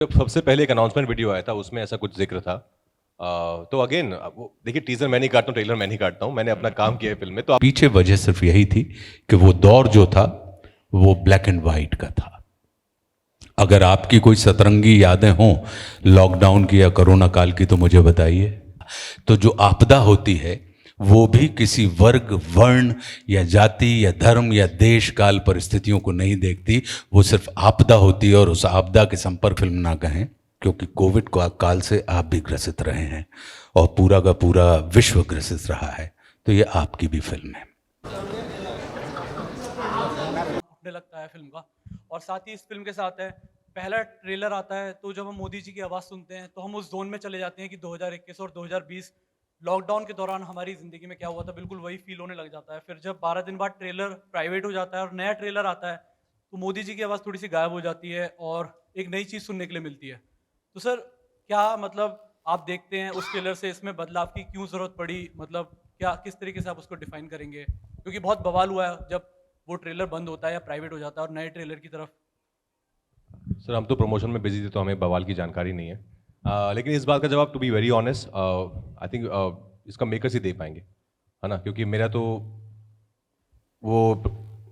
जब सबसे पहले एक अनाउंसमेंट वीडियो आया था उसमें ऐसा कुछ जिक्र था। तो अगेन वो देखिए, टीजर मैं नहीं काटता हूँ, ट्रेलर मैं नहीं काटता हूँ, मैंने अपना काम किया है फिल्म में। तो पीछे वजह सिर्फ यही थी कि वो दौर जो था वो ब्लैक एंड वाइट का था। अगर आपकी कोई सतरंगी यादें हों लॉकडाउन की या कोरोना काल की तो मुझे बताइए। तो जो आपदा होती है वो भी किसी वर्ग, वर्ण या जाति या धर्म या देश काल परिस्थितियों को नहीं देखती, वो सिर्फ आपदा होती है। और उस आपदा के संपर्क फिल्म ना कहें, क्योंकि कोविड काल से आप भी ग्रसित रहे हैं और पूरा का पूरा विश्व ग्रसित रहा है। तो ये आपकी भी फिल्म है। उठने लगता है फिल्म का। और साथ ही इस फिल्म के साथ है, पहला ट्रेलर आता है तो जब हम मोदी जी की आवाज़ सुनते हैं तो हम उस जोन में चले जाते हैं कि 2021 और 2020 लॉकडाउन के दौरान हमारी ज़िंदगी में क्या हुआ था, बिल्कुल वही फील होने लग जाता है। फिर जब 12 दिन बाद ट्रेलर प्राइवेट हो जाता है और नया ट्रेलर आता है तो मोदी जी की आवाज़ थोड़ी सी गायब हो जाती है और एक नई चीज़ सुनने के लिए मिलती है। तो सर, क्या मतलब आप देखते हैं उस ट्रेलर से इसमें बदलाव की क्यों ज़रूरत पड़ी? मतलब क्या, किस तरीके से आप उसको डिफाइन करेंगे? क्योंकि बहुत बवाल हुआ है जब वो ट्रेलर बंद होता है या प्राइवेट हो जाता है और नए ट्रेलर की तरफ। सर, हम तो प्रमोशन में बिजी थे तो हमें बवाल की जानकारी नहीं है। लेकिन इस बात का जवाब, to be very honest, I think इसका मेकर्स ही दे पाएंगे, है ना। क्योंकि मेरा तो वो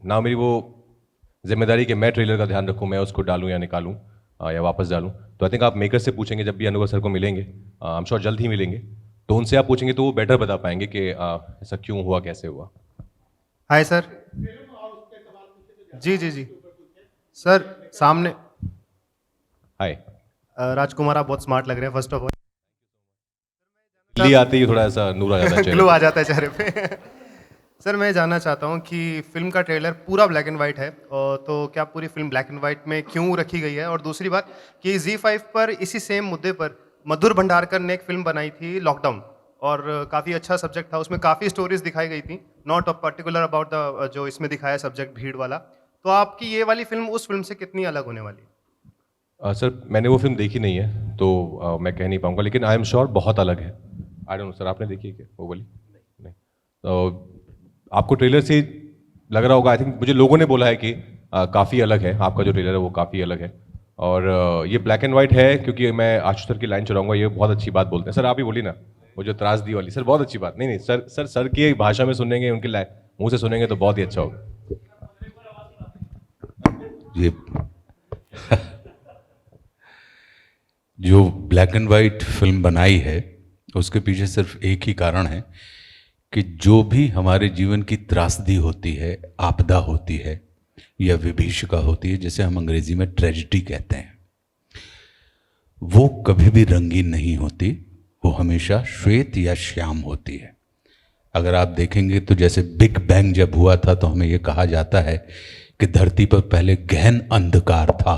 ना मेरी वो जिम्मेदारी कि मैं ट्रेलर का ध्यान रखूं, मैं उसको डालूं या निकालूं, या वापस डालूं। तो आई थिंक आप मेकर से पूछेंगे जब भी अनुभव सर को मिलेंगे, आई एम श्योर जल्द ही मिलेंगे, तो उनसे आप पूछेंगे तो वो बेटर बता पाएंगे कि ऐसा क्यों हुआ, कैसे हुआ। Hi sir. जी जी जी सर, सामने हाय। राजकुमार, आप बहुत स्मार्ट लग रहे हैं फर्स्ट ऑफ ऑल। दिल्ली आते ही थोड़ा ऐसा नूर आ जाता है चेहरे ग्लो पे। आ जाता है चेहरे पे। सर, मैं जानना चाहता हूँ कि फिल्म का ट्रेलर पूरा ब्लैक एंड वाइट है, और तो क्या पूरी फिल्म ब्लैक एंड वाइट में क्यों रखी गई है? और दूसरी बात कि Z5 पर इसी सेम मुद्दे पर मधुर भंडारकर ने एक फिल्म बनाई थी लॉकडाउन, और काफ़ी अच्छा सब्जेक्ट था, उसमें काफ़ी स्टोरीज दिखाई गई थी, नॉट पर्टिकुलर अबाउट द जो इसमें दिखाया सब्जेक्ट भीड़ वाला। तो आपकी ये वाली फिल्म उस फिल्म से कितनी अलग होने वाली है? सर, मैंने वो फिल्म देखी नहीं है तो मैं कह नहीं पाऊंगा, लेकिन आई एम श्योर बहुत अलग है। आई डोंट नो सर, आपने देखी है क्या वो वाली? नहीं। तो आपको ट्रेलर से लग रहा होगा, आई थिंक मुझे लोगों ने बोला है कि काफ़ी अलग है, आपका जो ट्रेलर है वो काफ़ी अलग है। और ये ब्लैक एंड वाइट है, क्योंकि मैं आशुष सर की लाइन चलाऊंगा, ये बहुत अच्छी बात बोलते हैं। सर, आप ही बोली ना वो जो त्रासदी वाली, सर बहुत अच्छी बात। नहीं नहीं सर, सर की भाषा में सुनेंगे, उनके मुंह से सुनेंगे तो बहुत ही अच्छा होगा। ये जो ब्लैक एंड वाइट फिल्म बनाई है उसके पीछे सिर्फ एक ही कारण है कि जो भी हमारे जीवन की त्रासदी होती है, आपदा होती है या विभीषिका होती है, जिसे हम अंग्रेजी में ट्रेजिडी कहते हैं, वो कभी भी रंगीन नहीं होती, वो हमेशा श्वेत या श्याम होती है। अगर आप देखेंगे तो जैसे बिग बैंग जब हुआ था तो हमें ये कहा जाता है कि धरती पर पहले गहन अंधकार था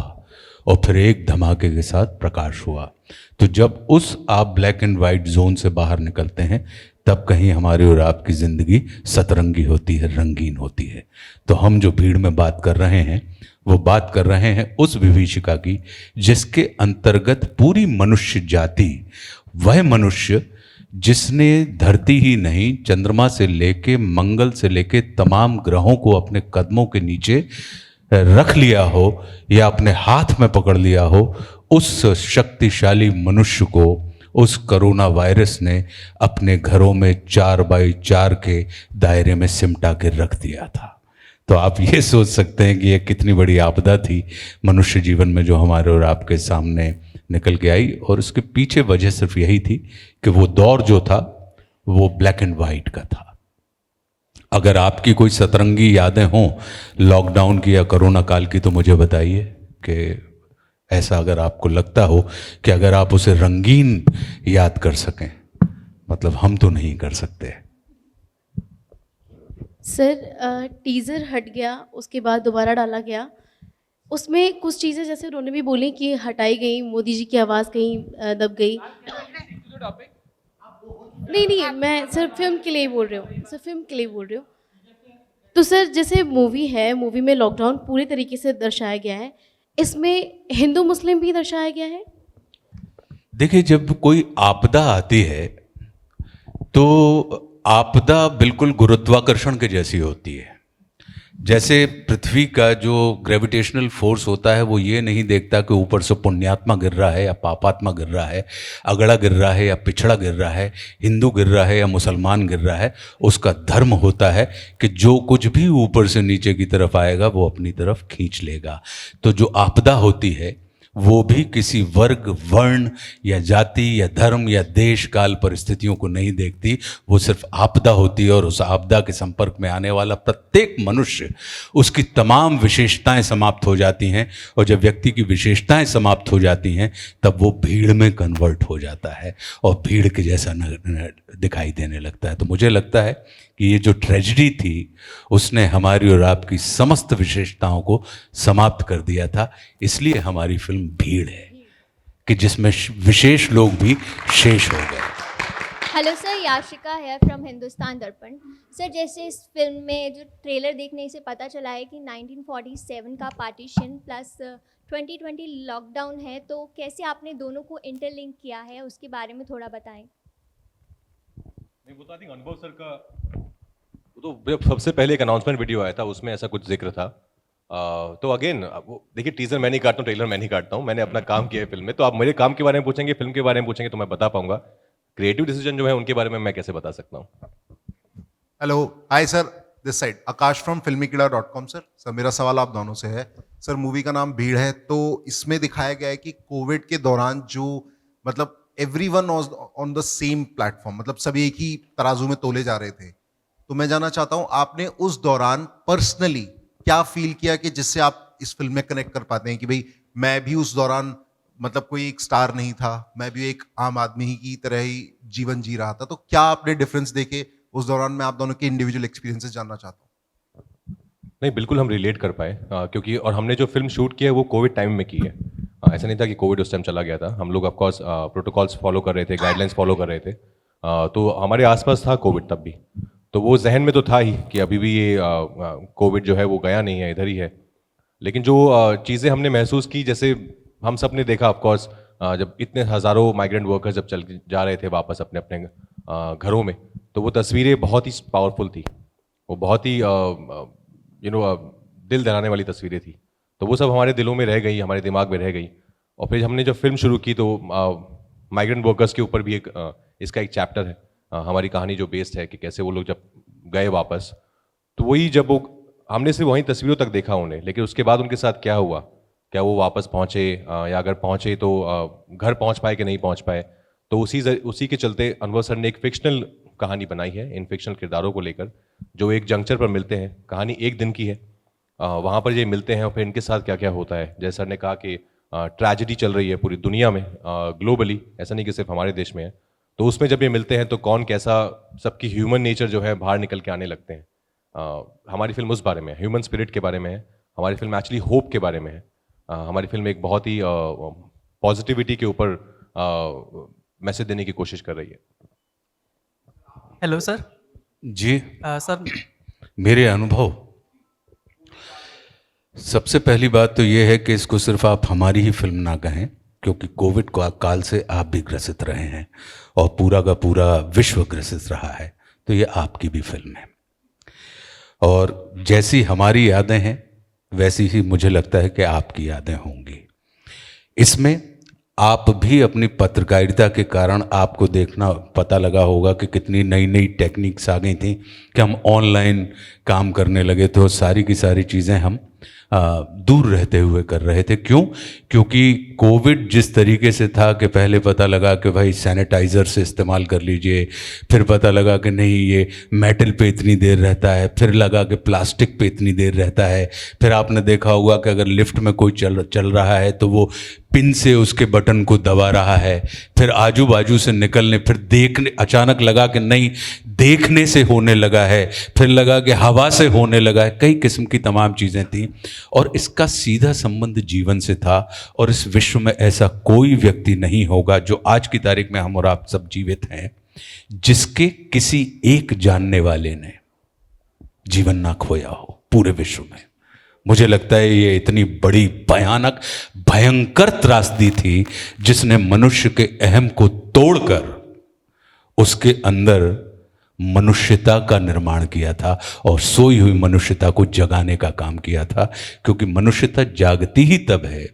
और फिर एक धमाके के साथ प्रकाश हुआ। तो जब उस आप ब्लैक एंड वाइट जोन से बाहर निकलते हैं तब कहीं हमारी और आपकी ज़िंदगी सतरंगी होती है, रंगीन होती है। तो हम जो भीड़ में बात कर रहे हैं वो बात कर रहे हैं उस विभीषिका की जिसके अंतर्गत पूरी मनुष्य जाति, वह मनुष्य जिसने धरती ही नहीं चंद्रमा से लेके मंगल से लेके तमाम ग्रहों को अपने कदमों के नीचे रख लिया हो या अपने हाथ में पकड़ लिया हो, उस शक्तिशाली मनुष्य को उस कोरोना वायरस ने अपने घरों में 4x4 के दायरे में सिमटा के रख दिया था। तो आप ये सोच सकते हैं कि यह कितनी बड़ी आपदा थी मनुष्य जीवन में जो हमारे और आपके सामने निकल के आई। और उसके पीछे वजह सिर्फ यही थी कि वो दौर जो था वो ब्लैक एंड वाइट का था। अगर आपकी कोई सतरंगी यादें हों लॉकडाउन की या कोरोना काल की तो मुझे बताइए कि ऐसा अगर आपको लगता हो कि अगर आप उसे रंगीन याद कर सकें, मतलब हम तो नहीं कर सकते। सर, टीज़र हट गया, उसके बाद दोबारा डाला गया, उसमें कुछ चीज़ें जैसे उन्होंने भी बोली कि हटाई गई, मोदी जी की आवाज़ कहीं दब गई। नहीं नहीं, मैं सर फिल्म के लिए ही बोल रही हूँ, सर फिल्म के लिए बोल रही हूँ। तो सर जैसे मूवी है, मूवी में लॉकडाउन पूरी तरीके से दर्शाया गया है, इसमें हिंदू मुस्लिम भी दर्शाया गया है। देखिए, जब कोई आपदा आती है तो आपदा बिल्कुल गुरुत्वाकर्षण के जैसी होती है। जैसे पृथ्वी का जो ग्रेविटेशनल फोर्स होता है वो ये नहीं देखता कि ऊपर से पुण्यात्मा गिर रहा है या पापात्मा गिर रहा है, अगड़ा गिर रहा है या पिछड़ा गिर रहा है, हिंदू गिर रहा है या मुसलमान गिर रहा है। उसका धर्म होता है कि जो कुछ भी ऊपर से नीचे की तरफ आएगा वो अपनी तरफ खींच लेगा। तो जो आपदा होती है वो भी किसी वर्ग, वर्ण या जाति या धर्म या देश काल परिस्थितियों को नहीं देखती, वो सिर्फ आपदा होती है। और उस आपदा के संपर्क में आने वाला प्रत्येक मनुष्य, उसकी तमाम विशेषताएं समाप्त हो जाती हैं। और जब व्यक्ति की विशेषताएं समाप्त हो जाती हैं तब वो भीड़ में कन्वर्ट हो जाता है और भीड़ के जैसा दिखाई देने लगता है। तो मुझे लगता है कि ये जो ट्रेजेडी थी उसने हमारी और आपकी समस्त विशेषताओं को समाप्त कर दिया था। इसलिए हमारी फिल्म भीड़ है कि जिसमें विशेष लोग भी शेष हो गए। हेलो सर, याशिका है फ्रॉम हिंदुस्तान दर्पण। सर, जैसे इस फिल्म में जो ट्रेलर देखने से पता चला है कि 1947 का पार्टीशन प्लस 2020 लॉकडाउन है, तो कैसे आपने दोनों को इंटरलिंक किया है उसके बारे में थोड़ा बताएं। मैं बता दी अनुभव सर का, तो जब सबसे पहले एक अनाउंसमेंट वीडियो आया था उसमें ऐसा कुछ जिक्र था। तो अगेन वो देखिए, टीजर मैं नहीं काटता हूँ, ट्रेलर मैं नहीं काटता हूँ, मैंने अपना काम किया है फिल्म में। तो आप मेरे काम के बारे में पूछेंगे, फिल्म के बारे में पूछेंगे तो मैं बता पाऊंगा। क्रिएटिव डिसीजन जो है उनके बारे में मैं कैसे बता सकता हूँ। Hello, hi sir, this side Akash from filmikida.com। Sir मेरा सवाल आप दोनों से है। सर, मूवी का नाम भीड़ है, तो इसमें दिखाया गया है कि कोविड के दौरान जो मतलब everyone was on the same platform, मतलब सभी एक ही तराजू में तोले जा रहे थे। तो मैं जानना चाहता हूं आपने उस दौरान पर्सनली क्या फील किया कि जिससे आप इस फिल्म में कनेक्ट कर पाते हैं कि भाई मैं भी उस दौरान मतलब कोई एक स्टार नहीं था, मैं भी एक आम आदमी ही की तरह ही जीवन जी रहा था। तो क्या आपने डिफरेंस देखे उस दौरान? मैं आप दोनों के इंडिविजुअल एक्सपीरियंसेस जानना चाहता हूँ। नहीं, बिल्कुल हम रिलेट कर पाए, क्योंकि और हमने जो फिल्म शूट की है वो कोविड टाइम में की है। ऐसा नहीं था कि कोविड उस टाइम चला गया था। हम लोग ऑफकोर्स प्रोटोकॉल्स फॉलो कर रहे थे, गाइडलाइंस फॉलो कर रहे थे। तो हमारे आसपास था कोविड तब भी, तो वो जहन में तो था ही कि अभी भी ये कोविड जो है वो गया नहीं है, इधर ही है। लेकिन जो चीज़ें हमने महसूस की, जैसे हम सब ने देखा ऑफकोर्स, जब इतने हज़ारों माइग्रेंट वर्कर्स जब चल जा रहे थे वापस अपने अपने घरों में, तो वो तस्वीरें बहुत ही पावरफुल थी। वो बहुत ही दिल दहलाने वाली तस्वीरें थी। तो वो सब हमारे दिलों में रह गई, हमारे दिमाग में रह गई। और फिर हमने जब फिल्म शुरू की तो माइग्रेंट वर्कर्स के ऊपर भी एक इसका एक चैप्टर है, हमारी कहानी जो बेस्ड है कि कैसे वो लोग जब गए वापस, तो वही जब वो हमने सिर्फ वहीं तस्वीरों तक देखा उन्हें, लेकिन उसके बाद उनके साथ क्या हुआ, क्या वो वापस पहुँचे, या अगर पहुँचे तो घर पहुँच पाए कि नहीं पहुँच पाए। तो उसी के चलते अनवर सर ने एक फिक्शनल कहानी बनाई है इन फिक्शनल किरदारों को लेकर, जो एक जंक्चर पर मिलते हैं। कहानी एक दिन की है, वहाँ पर ये मिलते हैं और फिर इनके साथ क्या क्या होता है। जैसे सर ने कहा कि ट्रेजेडी चल रही है पूरी दुनिया में, ग्लोबली, ऐसा नहीं कि सिर्फ हमारे देश में है। तो उसमें जब ये मिलते हैं तो कौन कैसा, सबकी ह्यूमन नेचर जो है बाहर निकल के आने लगते हैं। हमारी फिल्म उस बारे में है, ह्यूमन स्पिरिट के बारे में है। हमारी फिल्म एक्चुअली होप के बारे में है। हमारी फिल्म एक बहुत ही पॉजिटिविटी के ऊपर मैसेज देने की कोशिश कर रही है। Hello sir. जी सर, मेरे अनुभव, सबसे पहली बात तो ये है कि इसको सिर्फ आप हमारी ही फिल्म ना कहें, क्योंकि कोविड काल से आप भी ग्रसित रहे हैं और पूरा का पूरा विश्व ग्रसित रहा है। तो ये आपकी भी फिल्म है और जैसी हमारी यादें हैं वैसी ही मुझे लगता है कि आपकी यादें होंगी। इसमें आप भी अपनी पत्रकारिता के कारण आपको देखना पता लगा होगा कि कितनी नई नई टेक्निक्स आ गई थी कि हम ऑनलाइन काम करने लगे। तो सारी की सारी चीज़ें हम दूर रहते हुए कर रहे थे। क्यों? क्योंकि कोविड जिस तरीके से था कि पहले पता लगा कि भाई सैनिटाइज़र से इस्तेमाल कर लीजिए, फिर पता लगा कि नहीं ये मेटल पे इतनी देर रहता है, फिर लगा कि प्लास्टिक पे इतनी देर रहता है, फिर आपने देखा होगा कि अगर लिफ्ट में कोई चल रहा है तो वो पिन से उसके बटन को दबा रहा है, फिर आजू बाजू से निकलने, फिर देखने, अचानक लगा कि नहीं देखने से होने लगा है, फिर लगा कि हवा से होने लगा है। कई किस्म की तमाम चीज़ें थीं और इसका सीधा संबंध जीवन से था। और इस विश्व में ऐसा कोई व्यक्ति नहीं होगा जो आज की तारीख में हम और आप सब जीवित हैं जिसके किसी एक जानने वाले ने जीवन ना खोया हो पूरे विश्व में। मुझे लगता है ये इतनी बड़ी भयानक भयंकर त्रासदी थी जिसने मनुष्य के अहम को तोड़कर उसके अंदर मनुष्यता का निर्माण किया था और सोई हुई मनुष्यता को जगाने का काम किया था, क्योंकि मनुष्यता जागती ही तब है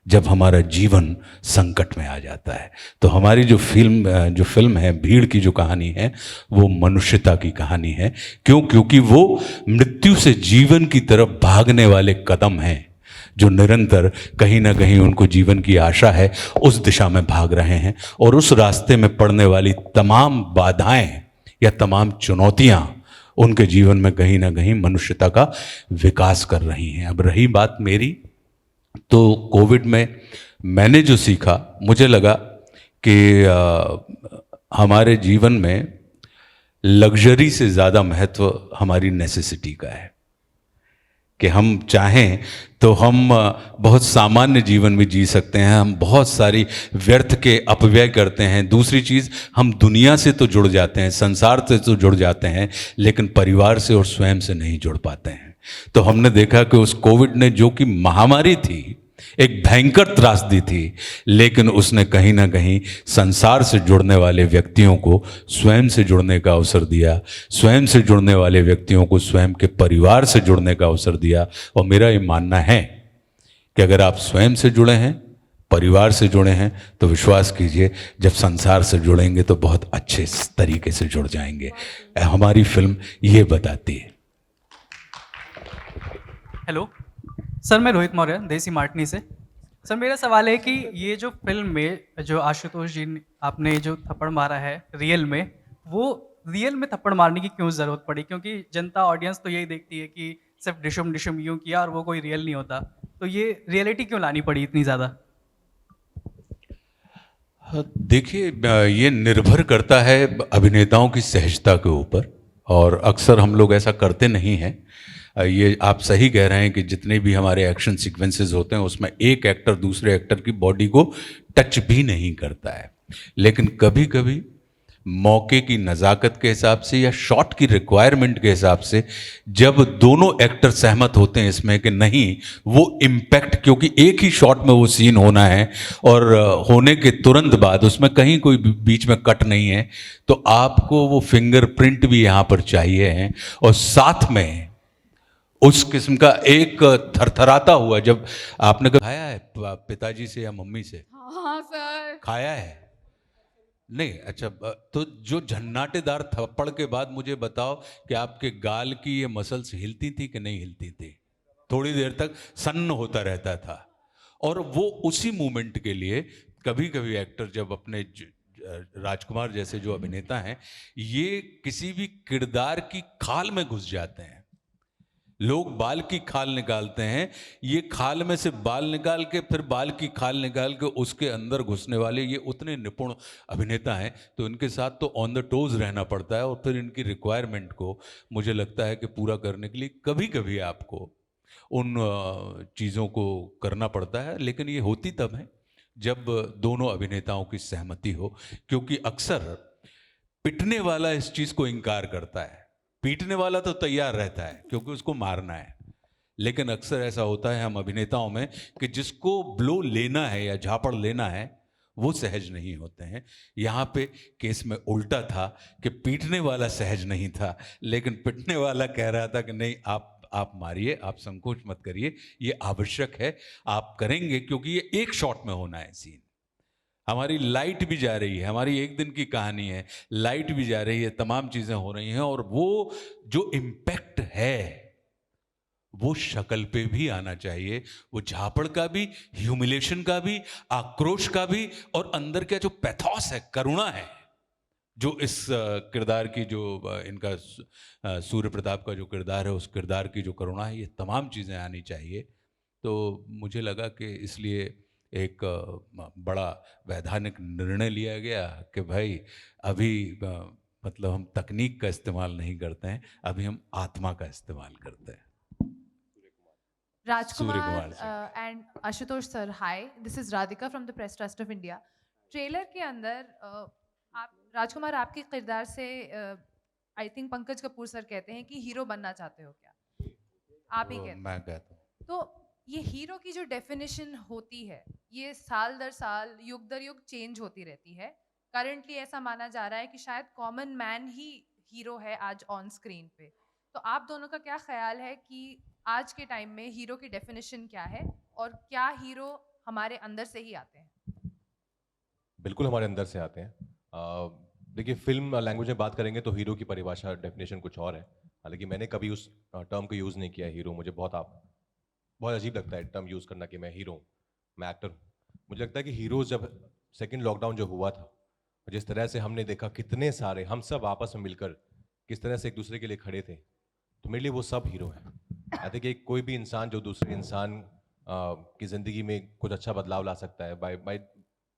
जब हमारा जीवन संकट में आ जाता है। तो हमारी जो फिल्म है भीड़ की जो कहानी है वो मनुष्यता की कहानी है। क्यों? क्योंकि वो मृत्यु से जीवन की तरफ भागने वाले कदम हैं जो निरंतर कहीं ना कहीं उनको जीवन की आशा है उस दिशा में भाग रहे हैं, और उस रास्ते में पड़ने वाली तमाम बाधाएं या तमाम चुनौतियां उनके जीवन में कहीं ना कहीं मनुष्यता का विकास कर रही हैं। अब रही बात मेरी, तो कोविड में मैंने जो सीखा, मुझे लगा कि हमारे जीवन में लग्जरी से ज़्यादा महत्व हमारी नेसेसिटी का है, कि हम चाहें तो हम बहुत सामान्य जीवन भी जी सकते हैं, हम बहुत सारी व्यर्थ के अपव्यय करते हैं। दूसरी चीज़, हम दुनिया से तो जुड़ जाते हैं, संसार से तो जुड़ जाते हैं, लेकिन परिवार से और स्वयं से नहीं जुड़ पाते हैं। तो हमने देखा कि उस कोविड ने, जो कि महामारी थी, एक भयंकर त्रासदी थी, लेकिन उसने कहीं ना कहीं संसार से जुड़ने वाले व्यक्तियों को स्वयं से जुड़ने का अवसर दिया, स्वयं से जुड़ने वाले व्यक्तियों को स्वयं के परिवार से जुड़ने का अवसर दिया। और मेरा ये मानना है कि अगर आप स्वयं से जुड़े हैं, परिवार से जुड़े हैं, तो विश्वास कीजिए जब संसार से जुड़ेंगे तो बहुत अच्छे तरीके से जुड़ जाएंगे। हमारी फिल्म ये बताती है। हेलो सर, मैं रोहित मौर्य, देसी मार्टनी से। सर मेरा सवाल है कि ये जो फिल्म में जो आशुतोष जी ने आपने जो थप्पड़ मारा है रियल में, वो रियल में थप्पड़ मारने की क्यों ज़रूरत पड़ी? क्योंकि जनता ऑडियंस तो यही देखती है कि सिर्फ डिशुम डिशुम यूँ किया और वो कोई रियल नहीं होता, तो ये रियलिटी क्यों लानी पड़ी इतनी ज़्यादा? देखिए, ये निर्भर करता है अभिनेताओं की सहजता के ऊपर, और अक्सर हम लोग ऐसा करते नहीं हैं। ये आप सही कह रहे हैं कि जितने भी हमारे एक्शन सीक्वेंसेस होते हैं उसमें एक एक्टर दूसरे एक्टर की बॉडी को टच भी नहीं करता है, लेकिन कभी कभी मौके की नज़ाकत के हिसाब से या शॉट की रिक्वायरमेंट के हिसाब से जब दोनों एक्टर सहमत होते हैं इसमें कि नहीं, वो इम्पैक्ट, क्योंकि एक ही शॉट में वो सीन होना है और होने के तुरंत बाद उसमें कहीं कोई बीच में कट नहीं है, तो आपको वो फिंगरप्रिंट भी यहाँ पर चाहिए है, और साथ में उस किस्म का एक थरथराता हुआ, जब आपने खाया है पिताजी से या मम्मी से? हाँ सर। खाया है? नहीं? अच्छा, तो जो झन्नाटेदार थप्पड़ के बाद मुझे बताओ कि आपके गाल की ये मसल्स हिलती थी कि नहीं हिलती थी? थोड़ी देर तक सन्न होता रहता था, और वो उसी मूवमेंट के लिए कभी कभी एक्टर जब अपने राजकुमार जैसे जो अभिनेता हैं, ये किसी भी किरदार की खाल में घुस जाते हैं। लोग बाल की खाल निकालते हैं, ये खाल में से बाल निकाल के फिर बाल की खाल निकाल के उसके अंदर घुसने वाले ये उतने निपुण अभिनेता हैं, तो इनके साथ तो ऑन द टोज रहना पड़ता है, और फिर इनकी रिक्वायरमेंट को मुझे लगता है कि पूरा करने के लिए कभी कभी आपको उन चीज़ों को करना पड़ता है। लेकिन ये होती तब है जब दोनों अभिनेताओं की सहमति हो, क्योंकि अक्सर पिटने वाला इस चीज़ को इनकार करता है, पीटने वाला तो तैयार रहता है क्योंकि उसको मारना है। लेकिन अक्सर ऐसा होता है हम अभिनेताओं में कि जिसको ब्लो लेना है या झापड़ लेना है वो सहज नहीं होते हैं। यहाँ पे केस में उल्टा था कि पीटने वाला सहज नहीं था, लेकिन पिटने वाला कह रहा था कि नहीं, आप मारिए, आप संकोच मत करिए, ये आवश्यक है, आप करेंगे, क्योंकि ये एक शॉट में होना है सीन। हमारी लाइट भी जा रही है, हमारी एक दिन की कहानी है, लाइट भी जा रही है, तमाम चीज़ें हो रही हैं, और वो जो इम्पैक्ट है वो शक्ल पे भी आना चाहिए, वो झापड़ का भी, ह्यूमिलेशन का भी, आक्रोश का भी, और अंदर का जो पैथोस है, करुणा है, जो इस किरदार की, जो इनका सूर्य प्रताप का जो किरदार है, उस किरदार की जो करुणा है, ये तमाम चीज़ें आनी चाहिए। तो मुझे लगा कि इसलिए एक बड़ा वैधानिक निर्णय लिया गया कि भाई अभी मतलब हम तकनीक का इस्तेमाल नहीं करते हैं, अभी हम आत्मा का इस्तेमाल करते हैं। Rajkumar and Ashutosh sir, hi, this is Radhika from the press trust of India. Trailer के अंदर आप राजकुमार, आपके किरदार से I think Pankaj Kapoor sir कहते हैं कि हीरो बनना चाहते हो क्या? आप ही कहते हैं। मैं कहता हूँ। तो ये हीरो की जो डेफिनेशन होती है, ये साल दर साल, युग दर युग चेंज होती रहती है। करंटली ऐसा माना जा रहा है कि शायद कॉमन मैन ही हीरो है आज ऑन स्क्रीन पे, तो आप दोनों का क्या ख्याल है कि आज के टाइम में हीरो की डेफिनेशन क्या है और क्या हीरो हमारे अंदर से ही आते हैं? बिल्कुल हमारे अंदर से आते हैं। देखिए, फिल्म लैंग्वेज में बात करेंगे तो हीरो की परिभाषा डेफिनेशन कुछ और है। हालांकि मैंने कभी उस टर्म को यूज़ नहीं किया हीरो। मुझे बहुत अजीब लगता है टर्म यूज़ करना कि मैं हीरो हूँ, मैं एक्टर हूँ। मुझे लगता है कि हीरोज़ जब सेकेंड लॉकडाउन जो हुआ था, जिस तरह से हमने देखा कितने सारे हम सब आपस में मिलकर किस तरह से एक दूसरे के लिए खड़े थे, तो मेरे लिए वो सब हीरो हैं। आई थिंक एक कोई भी इंसान जो दूसरे इंसान की ज़िंदगी में कुछ अच्छा बदलाव ला सकता है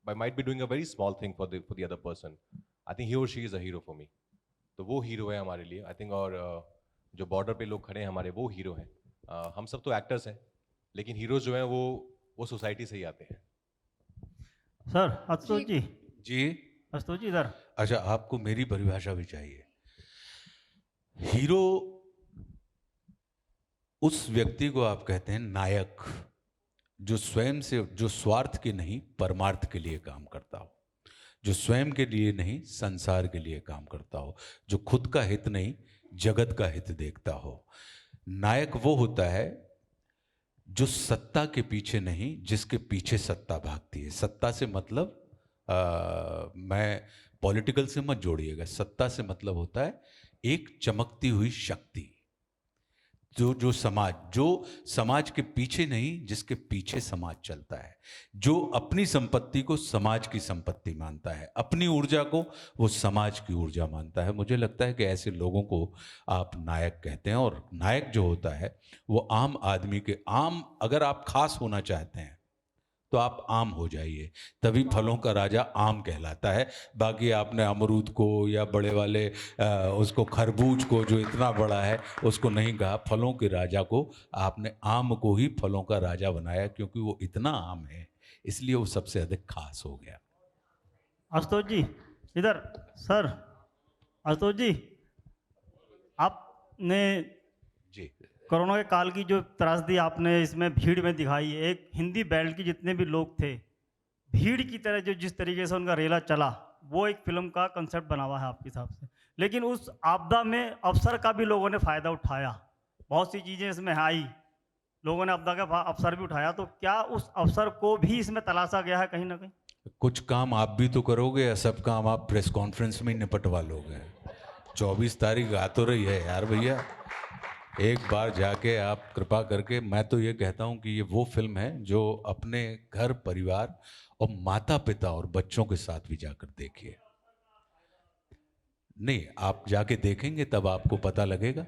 by might be doing a very small thing for the other person, I think he or she is a hero for me. तो वो हीरो है हमारे लिए आई थिंक। और जो बॉर्डर पे लोग खड़े हैं हमारे, वो हीरो हैं। हम सब तो एक्टर्स हैं, लेकिन हीरोज जो हैं वो सोसाइटी से ही आते हैं। सर आशुतोष जी, जी। आशुतोष जी इधर। अच्छा, आपको मेरी परिभाषा भी चाहिए। हीरो उस व्यक्ति को आप कहते हैं नायक, जो स्वयं से, जो स्वार्थ के नहीं परमार्थ के लिए काम करता हो, जो स्वयं के लिए नहीं संसार के लिए काम करता हो, जो खुद का हित नहीं जगत का हित देखता हो। नायक वो होता है जो सत्ता के पीछे नहीं, जिसके पीछे सत्ता भागती है। सत्ता से मतलब मैं पॉलिटिकल से मत जोड़िएगा। सत्ता से मतलब होता है एक चमकती हुई शक्ति, जो समाज के पीछे नहीं, जिसके पीछे समाज चलता है, जो अपनी संपत्ति को समाज की संपत्ति मानता है, अपनी ऊर्जा को वो समाज की ऊर्जा मानता है। मुझे लगता है कि ऐसे लोगों को आप नायक कहते हैं। और नायक जो होता है वो आम आदमी के अगर आप खास होना चाहते हैं तो आप आम हो जाइए, तभी फलों का राजा आम कहलाता है। बाकी आपने अमरूद को या बड़े वाले उसको खरबूज को जो इतना बड़ा है उसको नहीं कहा। फलों के राजा को आपने आम को ही फलों का राजा बनाया, क्योंकि वो इतना आम है इसलिए वो सबसे अधिक खास हो गया। आशुतोष जी इधर। सर आशुतोष जी, आपने जी। कोरोना के काल की जो त्रासदी आपने इसमें भीड़ में दिखाई, एक हिंदी बेल्ट के जितने भी लोग थे, भीड़ की तरह जो जिस तरीके से उनका रेला चला, वो एक फिल्म का कंसेप्ट बना हुआ है आपके हिसाब से। लेकिन उस आपदा में अवसर का भी लोगों ने फ़ायदा उठाया, बहुत सी चीज़ें इसमें आई, लोगों ने आपदा का अवसर भी उठाया। तो क्या उस अवसर को भी इसमें तलाशा गया है कहीं ना कहीं? कुछ काम आप भी तो करोगे या सब काम आप प्रेस कॉन्फ्रेंस में ही निपटवा लोगे? 24 तारीख आ तो रही है यार भैया, एक बार जाके आप कृपा करके। मैं तो ये कहता हूँ कि ये वो फिल्म है जो अपने घर परिवार और माता पिता और बच्चों के साथ भी जाकर देखिए। नहीं, आप जाके देखेंगे तब आपको पता लगेगा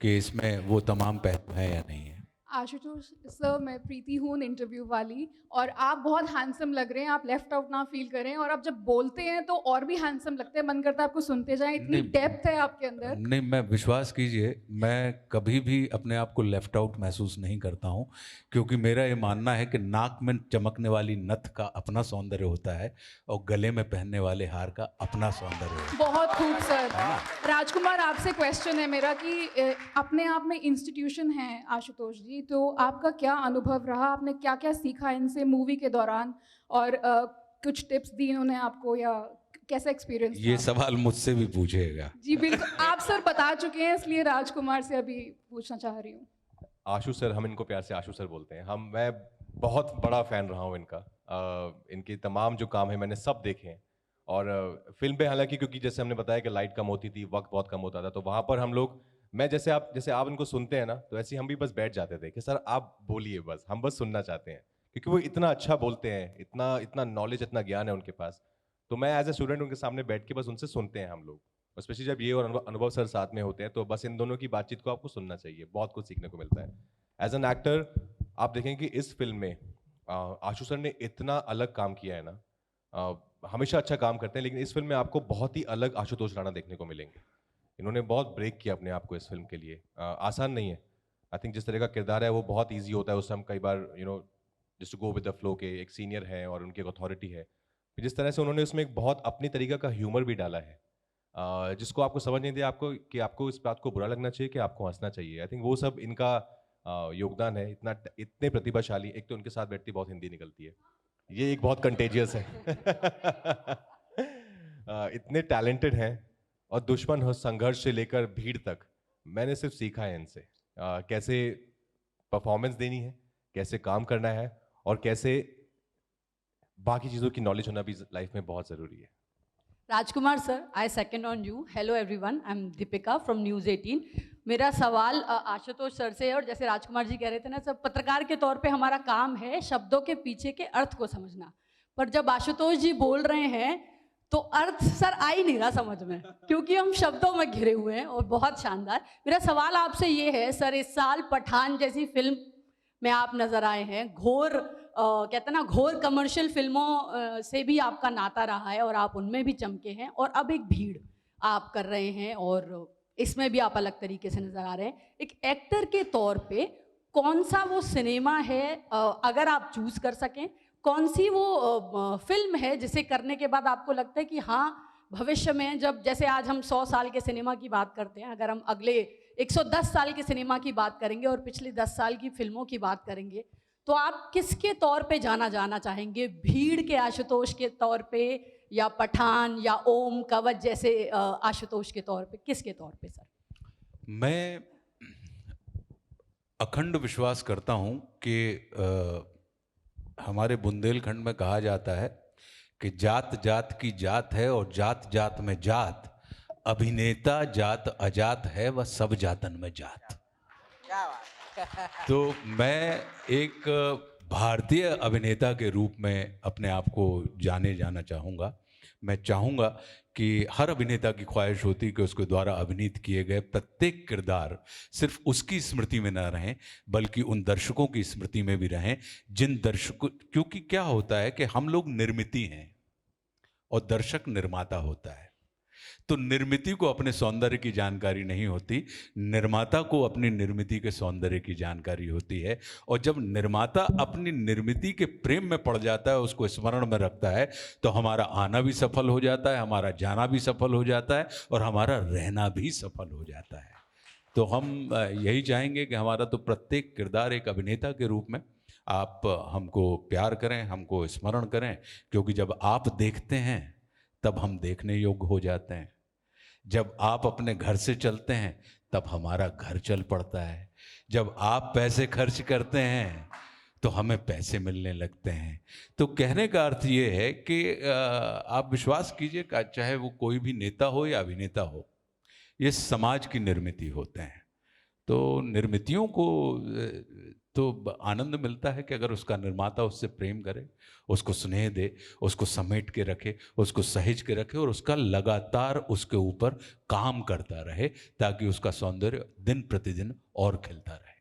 कि इसमें वो तमाम पहलू हैं या नहीं है। आशुतोष सर, मैं प्रीति हूँ इंटरव्यू वाली, और आप बहुत हैंडसम लग रहे हैं, आप लेफ्ट आउट ना फील करें, और आप जब बोलते हैं तो और भी हैंडसम लगते हैं, मन करता है आपको सुनते जाएं, इतनी डेप्थ है आपके अंदर। नहीं, मैं विश्वास कीजिए, मैं कभी भी अपने आप को लेफ्ट आउट महसूस नहीं करता हूँ, क्योंकि मेरा ये मानना है कि नाक में चमकने वाली नथ का अपना सौंदर्य होता है और गले में पहनने वाले हार का अपना सौंदर्य होता है। बहुत खूब सर। राजकुमार, आपसे क्वेश्चन है मेरा कि अपने आप में इंस्टीट्यूशन है आशुतोष जी, तो आपका क्या अनुभव रहा, आपने क्या क्या सीखा इनसे मूवी के दौरान, और कुछ टिप्स दी इन्होंने आपको, या कैसा एक्सपीरियंस? ये सवाल मुझसे भी पूछेगा। जी बिल्कुल, आप सर बता चुके हैं, इसलिए राजकुमार से अभी पूछना चाह रही हूँ। आशु सर, हम इनको प्यार से आशु सर बोलते हैं। मैं बहुत बड़ा फ़ैन रहा हूँ इनका। इनके तमाम जो काम है मैंने सब देखे हैं। और फिल्म पे हालांकि, क्योंकि जैसे हमने बताया कि लाइट कम होती थी, वक्त बहुत कम होता था, तो वहाँ पर हम लोग, मैं जैसे आप इनको सुनते हैं ना, तो ऐसे हम भी बस बैठ जाते थे कि सर आप बोलिए, बस हम बस सुनना चाहते हैं, क्योंकि वो इतना अच्छा बोलते हैं, इतना नॉलेज, इतना ज्ञान है उनके पास। तो मैं एज ए स्टूडेंट उनके सामने बैठ के बस उनसे सुनते हैं हम लोग, और स्पेशली जब ये और अनुभव सर साथ में होते हैं, तो बस इन दोनों की बातचीत को आपको सुनना चाहिए, बहुत कुछ सीखने को मिलता है। एज एन एक्टर आप देखें कि इस फिल्म में आशु सर ने इतना अलग काम किया है ना। हमेशा अच्छा काम करते हैं, लेकिन इस फिल्म में आपको बहुत ही अलग आशुतोष राणा देखने को मिलेंगे। इन्होंने बहुत ब्रेक किया अपने आप को इस फिल्म के लिए। आसान नहीं है। आई थिंक जिस तरह का किरदार है वो बहुत ईजी होता है, उससे हम कई बार just to go with the flow के एक सीनियर हैं और उनकी एक अथॉरिटी है। जिस तरह से उन्होंने उसमें एक बहुत अपनी तरीका का ह्यूमर भी डाला है, जिसको आपको समझ नहीं दिया आपको कि आपको इस बात को बुरा लगना चाहिए कि आपको हंसना चाहिए। आई थिंक वो सब इनका योगदान है। इतने प्रतिभाशाली, एक तो उनके साथ बैठती बहुत हिंदी निकलती है, ये एक बहुत कंटेजियस है। इतने टैलेंटेड हैं और दुश्मन हो संघर्ष से लेकर भीड़ तक मैंने सिर्फ सीखा है इनसे कैसे परफॉर्मेंस देनी है, कैसे काम करना है और कैसे बाकी चीज़ों की नॉलेज होना भी लाइफ में बहुत ज़रूरी है। Rajkumar sir, I second on you. Hello everyone, I am Deepika from news 18। मेरा सवाल आशुतोष सर से है, और जैसे राजकुमार जी कह रहे थे ना, सब पत्रकार के तौर पे हमारा काम है शब्दों के पीछे के अर्थ को समझना, पर जब आशुतोष जी बोल रहे हैं तो अर्थ सर आ ही नहीं रहा समझ में, क्योंकि हम शब्दों में घिरे हुए हैं। और बहुत शानदार। मेरा सवाल आपसे ये है सर, इस साल पठान जैसी फिल्म में आप नज़र आए हैं, घोर कहते हैं ना, घोर कमर्शियल फिल्मों से भी आपका नाता रहा है और आप उनमें भी चमके हैं, और अब एक भीड़ आप कर रहे हैं और इसमें भी आप अलग तरीके से नज़र आ रहे हैं। एक एक्टर के तौर पे कौन सा वो सिनेमा है, अगर आप चूज़ कर सकें, कौन सी वो फिल्म है जिसे करने के बाद आपको लगता है कि हाँ, भविष्य में जब, जैसे आज हम 100 साल के सिनेमा की बात करते हैं, अगर हम अगले 110 साल के सिनेमा की बात करेंगे और पिछले 10 साल की फिल्मों की बात करेंगे, तो आप किसके तौर पे जाना चाहेंगे? भीड़ के आशुतोष के तौर पे, या पठान, या ओम, कवच जैसे आशुतोष के तौर पे, किसके तौर पे सर? मैं अखंड विश्वास करता हूं कि हमारे बुंदेलखंड में कहा जाता है कि जात जात की जात है और जात जात में जात, अभिनेता जात अजात है वह सब जातन में जात। तो मैं एक भारतीय अभिनेता के रूप में अपने आप को जाना चाहूँगा। मैं चाहूँगा कि हर अभिनेता की ख्वाहिश होती कि उसके द्वारा अभिनीत किए गए प्रत्येक किरदार सिर्फ उसकी स्मृति में न रहें, बल्कि उन दर्शकों की स्मृति में भी रहें जिन दर्शकों, क्योंकि क्या होता है कि हम लोग निर्मिती हैं और दर्शक निर्माता होता है। तो निर्मिती को अपने सौंदर्य की जानकारी नहीं होती, निर्माता को अपनी निर्मिती के सौंदर्य की जानकारी होती है। और जब निर्माता अपनी निर्मिती के प्रेम में पड़ जाता है, उसको स्मरण में रखता है, तो हमारा आना भी सफल हो जाता है, हमारा जाना भी सफल हो जाता है और हमारा रहना भी सफल हो जाता है। तो हम यही चाहेंगे कि हमारा तो प्रत्येक किरदार एक अभिनेता के रूप में आप हमको प्यार करें, हमको स्मरण करें, क्योंकि जब आप देखते हैं तब हम देखने योग्य हो जाते हैं। जब आप अपने घर से चलते हैं तब हमारा घर चल पड़ता है। जब आप पैसे खर्च करते हैं तो हमें पैसे मिलने लगते हैं। तो कहने का अर्थ ये है कि आप विश्वास कीजिए, चाहे वो कोई भी नेता हो या अभिनेता हो, ये समाज की निर्मिती होते हैं। तो निर्मितियों को तो आनंद मिलता है कि अगर उसका निर्माता उससे प्रेम करे, उसको स्नेह दे, उसको समेट के रखे, उसको सहेज के रखे और उसका लगातार उसके ऊपर काम करता रहे, ताकि उसका सौंदर्य दिन प्रतिदिन और खिलता रहे।